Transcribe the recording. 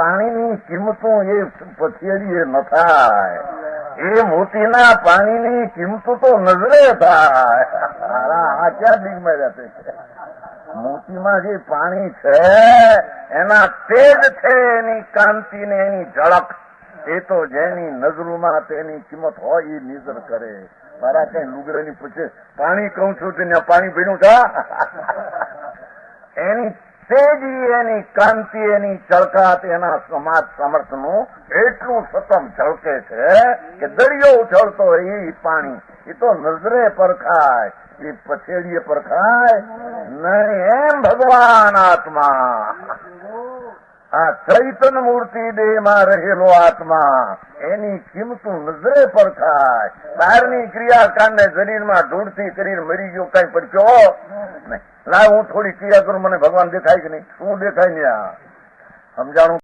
પાણીની કિંમતું એ પછેડીએ ન થાય, એ મોતીના પાણીની કિંમતું તો નજરે થાય. આ ક્યાં દિગમાં રહેશે? મોતીમાં જે પાણી છે એના તેજ છે, એની કાંતિ ને એની ઝળક, એ તો જેની નજરોમાં તેની કિંમત હોય એ નિઝર કરે. મારા કઈ લુગડાની પૂછે પાણી કહું છું ત્યાં પાણી પીણું છે. એની તેજી, એની કાંતિ, એની ચળકાટ, એના સમાજ સમર્થનું એટલું સતમ ઝળકે છે કે દરિયો ઉછળતો એ પાણી એ તો નજરે પરખાય, એ પછેડીએ પરખાય નહીં. એમ ભગવાન આત્મા, આ ચૈતન મૂર્તિ દેહમાં રહેલો આત્મા, એની કિંમતું નજરે પરખાય. બહારની ક્રિયાકાંડને શરીરમાં ઢૂંઢથી કરીને મરી ગયો કઈ પડ્યો નહીં. લાવ હું થોડી ક્રિયા કરું, મને ભગવાન દેખાય કે નહીં? શું દેખાય ને? આ સમજાણું